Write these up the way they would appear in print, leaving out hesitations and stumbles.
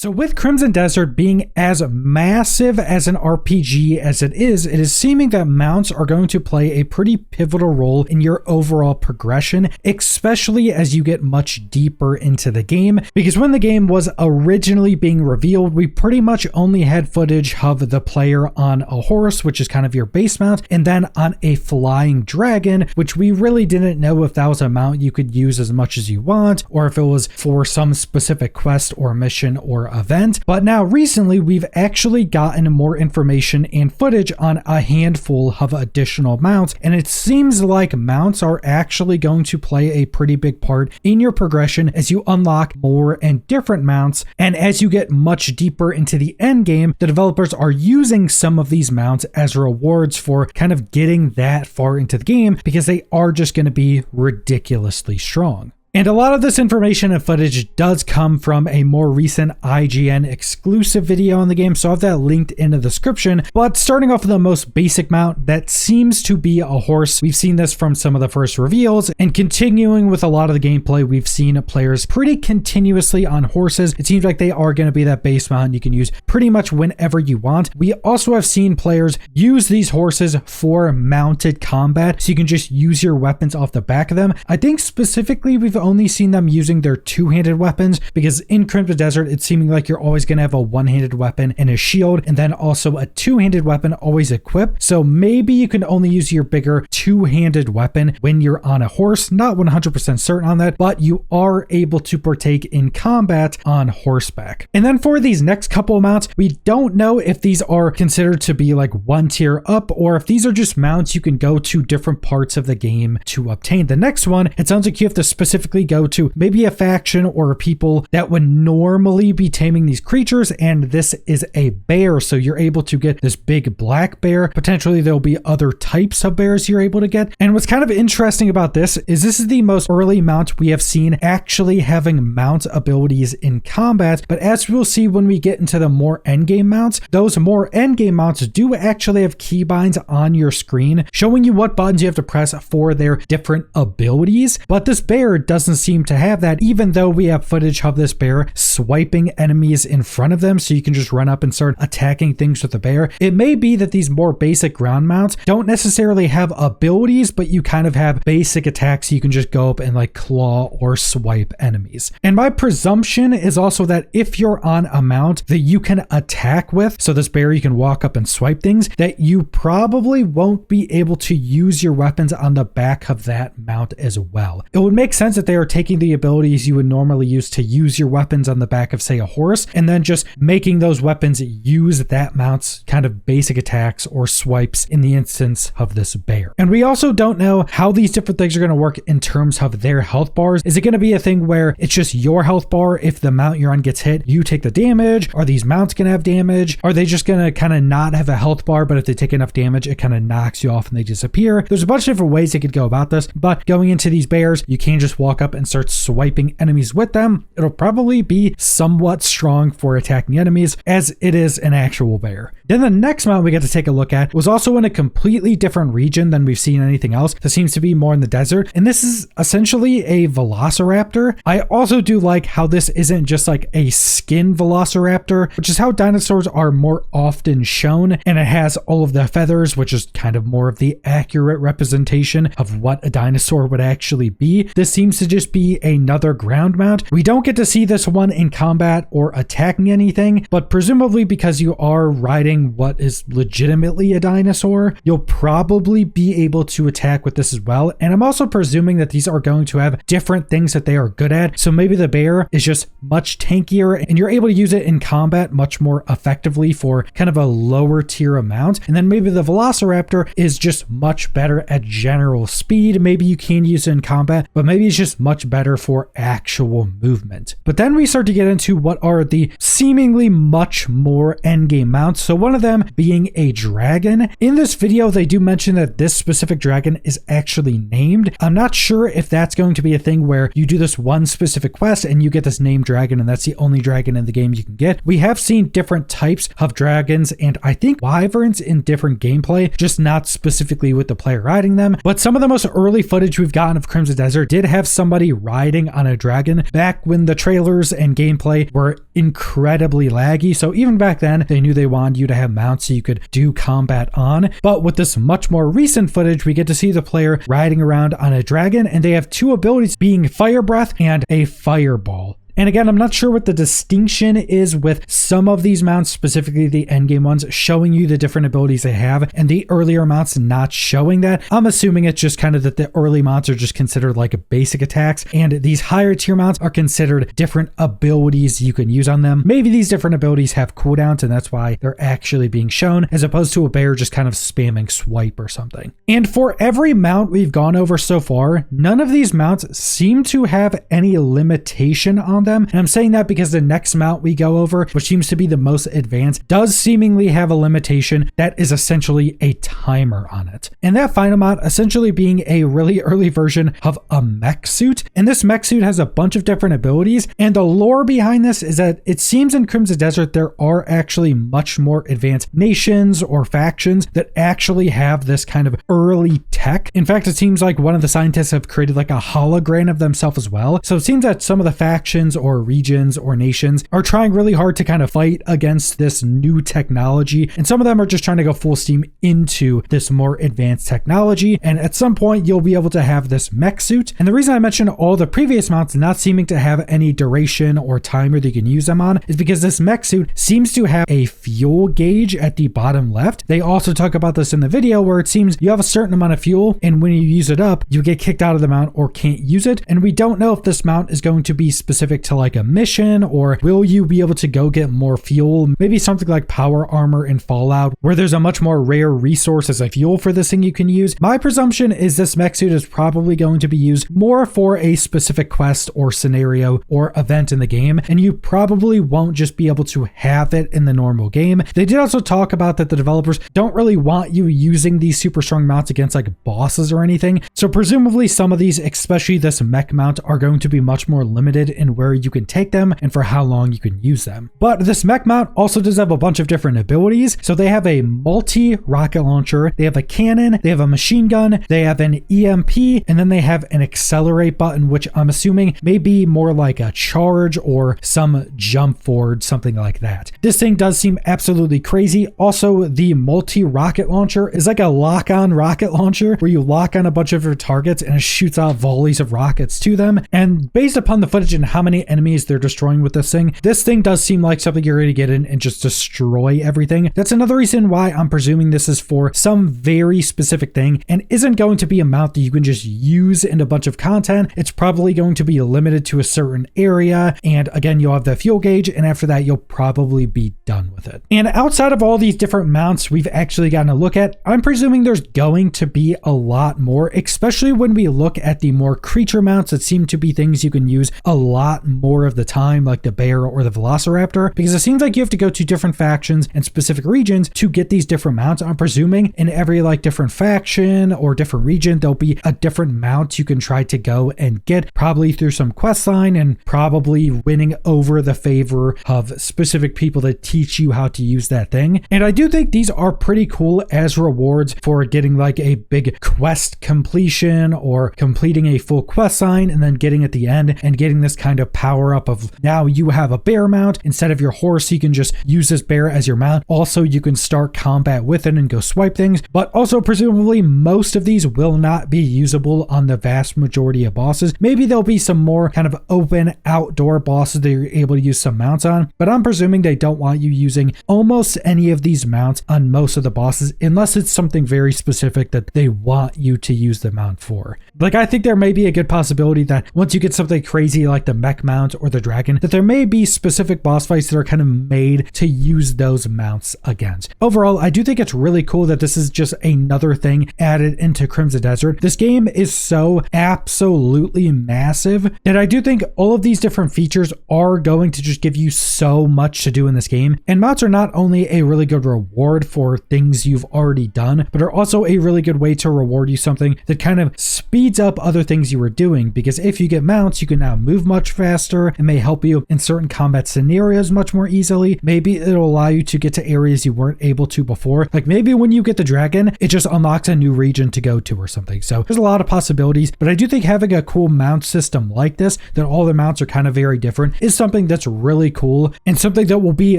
So with Crimson Desert being as massive as an RPG as it is seeming that mounts are going to play a pretty pivotal role in your overall progression, especially as you get much deeper into the game. Because when the game was originally being revealed, we pretty much only had footage of the player on a horse, which is kind of your base mount, and then on a flying dragon, which we really didn't know if that was a mount you could use as much as you want, or if it was for some specific quest or mission or event. But now recently we've actually gotten more information and footage on a handful of additional mounts, and it seems like mounts are actually going to play a pretty big part in your progression as you unlock more and different mounts. And as you get much deeper into the end game, the developers are using some of these mounts as rewards for kind of getting that far into the game, because they are just going to be ridiculously strong. And a lot of this information and footage does come from a more recent IGN exclusive video on the game, so I have that linked in the description. But starting off with the most basic mount, that seems to be a horse. We've seen this from some of the first reveals, and continuing with a lot of the gameplay, we've seen players pretty continuously on horses. It seems like they are going to be that base mount you can use pretty much whenever you want. We also have seen players use these horses for mounted combat, so you can just use your weapons off the back of them. I think specifically we've only seen them using their two-handed weapons, because in Crimson Desert it's seeming like you're always going to have a one-handed weapon and a shield, and then also a two-handed weapon always equipped. So maybe you can only use your bigger two-handed weapon when you're on a horse. Not 100% certain on that, but you are able to partake in combat on horseback. And then for these next couple of mounts, we don't know if these are considered to be like one tier up, or if these are just mounts you can go to different parts of the game to obtain. The next one, it sounds like you have to specifically go to maybe a faction or a people that would normally be taming these creatures, and this is a bear, so you're able to get this big black bear. Potentially there'll be other types of bears you're able to get. And what's kind of interesting about this is the most early mount we have seen actually having mount abilities in combat, but as we'll see when we get into the more endgame mounts, those more endgame mounts do actually have keybinds on your screen showing you what buttons you have to press for their different abilities. But this bear doesn't seem to have that, even though we have footage of this bear swiping enemies in front of them, so you can just run up and start attacking things with the bear. It may be that these more basic ground mounts don't necessarily have abilities, but you kind of have basic attacks, so you can just go up and like claw or swipe enemies. And my presumption is also that if you're on a mount that you can attack with, so this bear you can walk up and swipe things, that you probably won't be able to use your weapons on the back of that mount as well. It would make sense that they are taking the abilities you would normally use to use your weapons on the back of, say, a horse, and then just making those weapons use that mount's kind of basic attacks or swipes in the instance of this bear. And we also don't know how these different things are going to work in terms of their health bars. Is it going to be a thing where it's just your health bar? If the mount you're on gets hit, you take the damage? Are these mounts going to have damage? Are they just going to kind of not have a health bar, but if they take enough damage, it kind of knocks you off and they disappear? There's a bunch of different ways they could go about this, but going into these bears, you can just walk up and start swiping enemies with them. It'll probably be somewhat strong for attacking enemies, as it is an actual bear. Then the next mount we get to take a look at was also in a completely different region than we've seen anything else. That seems to be more in the desert, and this is essentially a velociraptor. I also do like how this isn't just like a skin velociraptor, which is how dinosaurs are more often shown, and it has all of the feathers, which is kind of more of the accurate representation of what a dinosaur would actually be. This seems to just be another ground mount. We don't get to see this one in combat or attacking anything, but presumably because you are riding what is legitimately a dinosaur, you'll probably be able to attack with this as well. And I'm also presuming that these are going to have different things that they are good at. So maybe the bear is just much tankier and you're able to use it in combat much more effectively for kind of a lower tier amount. And then maybe the velociraptor is just much better at general speed. Maybe you can use it in combat, but maybe it's just much better for actual movement. But then we start to get into what are the seemingly much more endgame mounts. So what one of them being a dragon. In this video, they do mention that this specific dragon is actually named. I'm not sure if that's going to be a thing where you do this one specific quest and you get this named dragon and that's the only dragon in the game you can get. We have seen different types of dragons and I think wyverns in different gameplay, just not specifically with the player riding them. But some of the most early footage we've gotten of Crimson Desert did have somebody riding on a dragon back when the trailers and gameplay were incredibly laggy. So even back then, they knew they wanted you to have mounts so you could do combat on. But with this much more recent footage, we get to see the player riding around on a dragon, and they have two abilities being Fire Breath and a Fireball. And again, I'm not sure what the distinction is with some of these mounts, specifically the endgame ones, showing you the different abilities they have and the earlier mounts not showing that. I'm assuming it's just kind of that the early mounts are just considered like basic attacks and these higher tier mounts are considered different abilities you can use on them. Maybe these different abilities have cooldowns and that's why they're actually being shown as opposed to a bear just kind of spamming swipe or something. And for every mount we've gone over so far, none of these mounts seem to have any limitation on them. And I'm saying that because the next mount we go over, which seems to be the most advanced, does seemingly have a limitation that is essentially a timer on it. And that final mount essentially being a really early version of a mech suit. And this mech suit has a bunch of different abilities. And the lore behind this is that it seems in Crimson Desert there are actually much more advanced nations or factions that actually have this kind of early tech. In fact, it seems like one of the scientists have created like a hologram of themselves as well. So it seems that some of the factions or regions or nations are trying really hard to kind of fight against this new technology. And some of them are just trying to go full steam into this more advanced technology. And at some point you'll be able to have this mech suit. And the reason I mentioned all the previous mounts not seeming to have any duration or timer that you can use them on is because this mech suit seems to have a fuel gauge at the bottom left. They also talk about this in the video where it seems you have a certain amount of fuel and when you use it up, you get kicked out of the mount or can't use it. And we don't know if this mount is going to be specific to like a mission or will you be able to go get more fuel? Maybe something like power armor in Fallout where there's a much more rare resource as a fuel for this thing you can use. My presumption is this mech suit is probably going to be used more for a specific quest or scenario or event in the game, and you probably won't just be able to have it in the normal game. They did also talk about that the developers don't really want you using these super strong mounts against like bosses or anything. So presumably some of these, especially this mech mount, are going to be much more limited in where you can take them and for how long you can use them. But this mech mount also does have a bunch of different abilities. So they have a multi-rocket launcher, they have a cannon, they have a machine gun, they have an EMP, and then they have an accelerate button, which I'm assuming may be more like a charge or some jump forward, something like that. This thing does seem absolutely crazy. Also, the multi-rocket launcher is like a lock-on rocket launcher where you lock on a bunch of your targets and it shoots out volleys of rockets to them. And based upon the footage and how many enemies they're destroying with this thing does seem like something you're going to get in and just destroy everything. That's another reason why I'm presuming this is for some very specific thing and isn't going to be a mount that you can just use in a bunch of content. It's probably going to be limited to a certain area. And again, you'll have the fuel gauge and after that, you'll probably be done with it. And outside of all these different mounts we've actually gotten a look at, I'm presuming there's going to be a lot more, especially when we look at the more creature mounts that seem to be things you can use a lot more of the time, like the bear or the velociraptor, because it seems like you have to go to different factions and specific regions to get these different mounts. I'm presuming in every like different faction or different region, there'll be a different mount you can try to go and get, probably through some quest line and probably winning over the favor of specific people that teach you how to use that thing. And I do think these are pretty cool as rewards for getting like a big quest completion or completing a full quest line and then getting at the end and getting this kind of power up of now you have a bear mount instead of your horse. You can just use this bear as your mount. Also, you can start combat with it and go swipe things, but also presumably most of these will not be usable on the vast majority of bosses. Maybe there'll be some more kind of open outdoor bosses that you're able to use some mounts on, but I'm presuming they don't want you using almost any of these mounts on most of the bosses unless it's something very specific that they want you to use the mount for. Like, I think there may be a good possibility that once you get something crazy like the mech mount mount or the dragon, that there may be specific boss fights that are kind of made to use those mounts against. Overall, I do think it's really cool that this is just another thing added into Crimson Desert. This game is so absolutely massive that I do think all of these different features are going to just give you so much to do in this game. And mounts are not only a really good reward for things you've already done, but are also a really good way to reward you something that kind of speeds up other things you were doing, because if you get mounts, you can now move much faster and may help you in certain combat scenarios much more easily. Maybe it'll allow you to get to areas you weren't able to before. Like maybe when you get the dragon, it just unlocks a new region to go to or something. So there's a lot of possibilities, but I do think having a cool mount system like this, that all the mounts are kind of very different, is something that's really cool and something that will be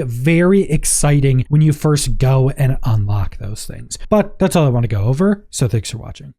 very exciting when you first go and unlock those things. But that's all I want to go over. So thanks for watching.